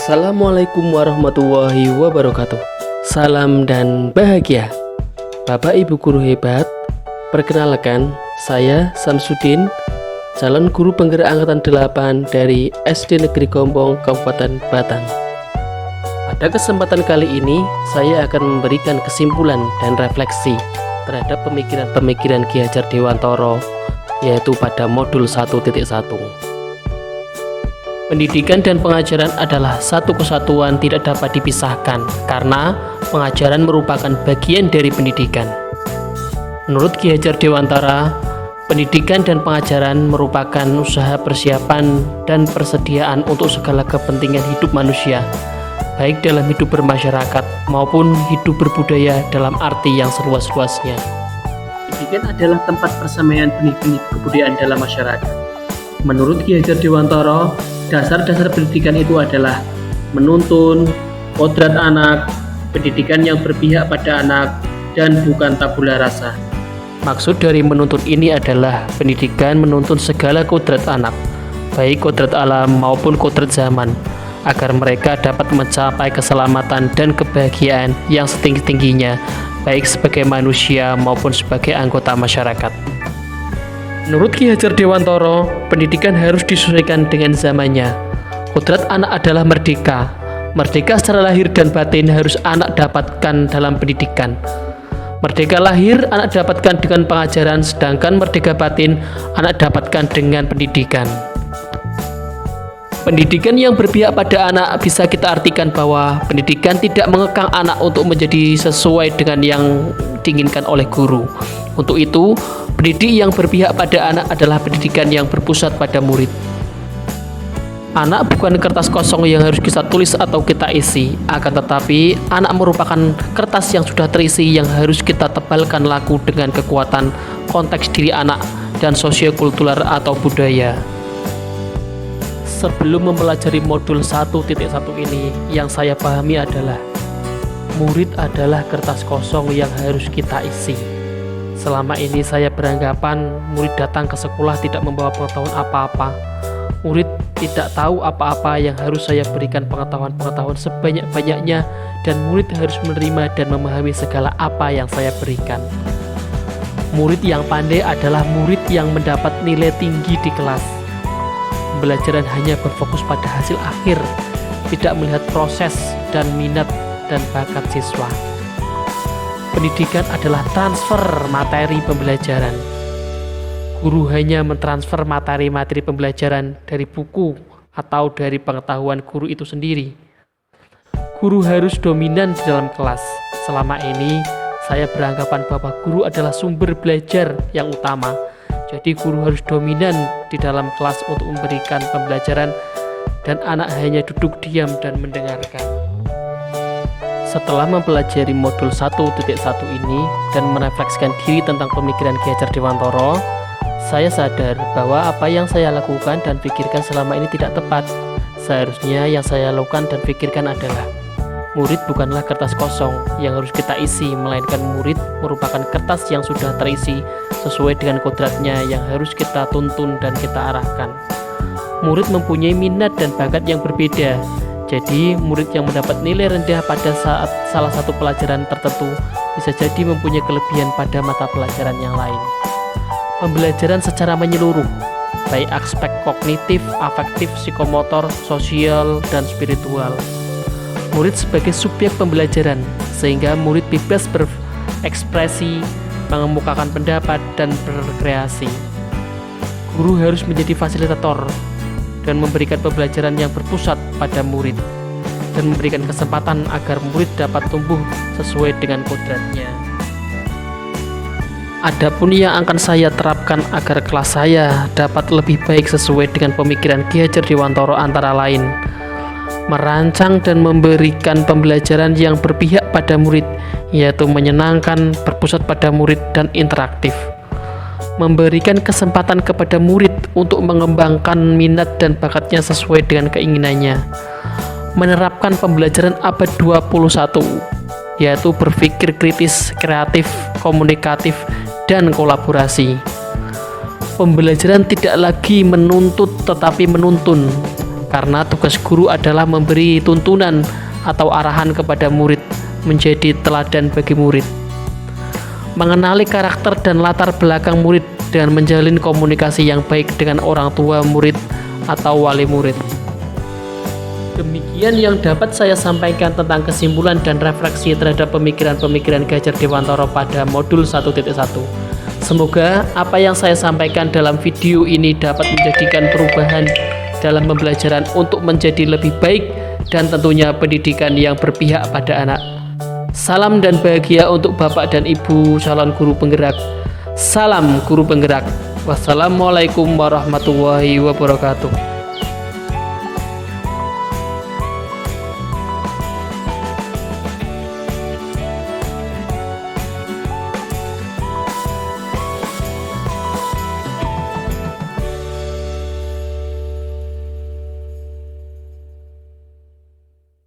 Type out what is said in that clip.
Assalamualaikum warahmatullahi wabarakatuh. Salam dan bahagia. Bapak Ibu guru hebat, perkenalkan saya Samsudin, calon guru penggerak angkatan 8 dari SD Negeri Gombong, Kabupaten Batang. Pada kesempatan kali ini, saya akan memberikan kesimpulan dan refleksi terhadap pemikiran-pemikiran Ki Hajar Dewantara, yaitu pada modul 1.1. Pendidikan dan pengajaran adalah satu kesatuan, tidak dapat dipisahkan karena pengajaran merupakan bagian dari pendidikan. Menurut Ki Hajar Dewantara, pendidikan dan pengajaran merupakan usaha persiapan dan persediaan untuk segala kepentingan hidup manusia, baik dalam hidup bermasyarakat maupun hidup berbudaya dalam arti yang seluas-luasnya. Pendidikan adalah tempat persamaan benih-benih kebudayaan dalam masyarakat. Menurut Ki Hajar Dewantara, dasar-dasar pendidikan itu adalah menuntun, kodrat anak, pendidikan yang berpihak pada anak, dan bukan tabula rasa. Maksud dari menuntun ini adalah pendidikan menuntun segala kodrat anak, baik kodrat alam maupun kodrat zaman, agar mereka dapat mencapai keselamatan dan kebahagiaan yang setinggi-tingginya, baik sebagai manusia maupun sebagai anggota masyarakat. Menurut Ki Hajar Dewantara, pendidikan harus disesuaikan dengan zamannya. Kodrat anak adalah merdeka. Merdeka secara lahir dan batin harus anak dapatkan dalam pendidikan. Merdeka lahir anak dapatkan dengan pengajaran, sedangkan merdeka batin anak dapatkan dengan pendidikan. Pendidikan yang berpihak pada anak bisa kita artikan bahwa pendidikan tidak mengekang anak untuk menjadi sesuai dengan yang diinginkan oleh guru. Untuk itu, pendidik yang berpihak pada anak adalah pendidikan yang berpusat pada murid. Anak bukan kertas kosong yang harus kita tulis atau kita isi, akan tetapi anak merupakan kertas yang sudah terisi yang harus kita tebalkan laku dengan kekuatan konteks diri anak dan sosiokultural atau budaya. Sebelum mempelajari modul 1.1 ini, yang saya pahami adalah murid adalah kertas kosong yang harus kita isi. Selama ini saya beranggapan murid datang ke sekolah tidak membawa pengetahuan apa-apa. Murid tidak tahu apa-apa yang harus saya berikan pengetahuan-pengetahuan sebanyak-banyaknya, dan murid harus menerima dan memahami segala apa yang saya berikan. Murid yang pandai adalah murid yang mendapat nilai tinggi di kelas. Pembelajaran hanya berfokus pada hasil akhir, tidak melihat proses dan minat dan bakat siswa. Pendidikan adalah transfer materi pembelajaran. Guru hanya mentransfer materi-materi pembelajaran dari buku atau dari pengetahuan guru itu sendiri. Guru harus dominan di dalam kelas. Selama ini, saya beranggapan bahwa guru adalah sumber belajar yang utama. Jadi guru harus dominan di dalam kelas untuk memberikan pembelajaran, dan anak hanya duduk diam dan mendengarkan. Setelah mempelajari modul 1.1 ini dan merefleksikan diri tentang pemikiran Ki Hajar Dewantara, saya sadar bahwa apa yang saya lakukan dan pikirkan selama ini tidak tepat. Seharusnya yang saya lakukan dan pikirkan adalah murid bukanlah kertas kosong yang harus kita isi, melainkan murid merupakan kertas yang sudah terisi sesuai dengan kodratnya yang harus kita tuntun dan kita arahkan. Murid mempunyai minat dan bakat yang berbeda. Jadi, murid yang mendapat nilai rendah pada saat salah satu pelajaran tertentu bisa jadi mempunyai kelebihan pada mata pelajaran yang lain. Pembelajaran secara menyeluruh, baik aspek kognitif, afektif, psikomotor, sosial, dan spiritual. Murid sebagai subjek pembelajaran, sehingga murid bebas berekspresi, mengemukakan pendapat, dan berkreasi. Guru harus menjadi fasilitator dan memberikan pembelajaran yang berpusat pada murid, dan memberikan kesempatan agar murid dapat tumbuh sesuai dengan kodratnya. Adapun yang akan saya terapkan agar kelas saya dapat lebih baik sesuai dengan pemikiran Ki Hajar Dewantara antara lain merancang dan memberikan pembelajaran yang berpihak pada murid, yaitu menyenangkan, berpusat pada murid, dan interaktif. Memberikan kesempatan kepada murid untuk mengembangkan minat dan bakatnya sesuai dengan keinginannya. Menerapkan pembelajaran abad 21, yaitu berpikir kritis, kreatif, komunikatif, dan kolaborasi. Pembelajaran tidak lagi menuntut tetapi menuntun, karena tugas guru adalah memberi tuntunan atau arahan kepada murid, menjadi teladan bagi murid. Mengenali karakter dan latar belakang murid dengan menjalin komunikasi yang baik dengan orang tua murid atau wali murid. Demikian yang dapat saya sampaikan tentang kesimpulan dan refleksi terhadap pemikiran-pemikiran Ki Hajar Dewantara pada modul 1.1. Semoga apa yang saya sampaikan dalam video ini dapat menjadikan perubahan dalam pembelajaran untuk menjadi lebih baik dan tentunya pendidikan yang berpihak pada anak. Salam dan bahagia untuk Bapak dan Ibu calon guru penggerak. Salam guru penggerak. Wassalamualaikum warahmatullahi wabarakatuh.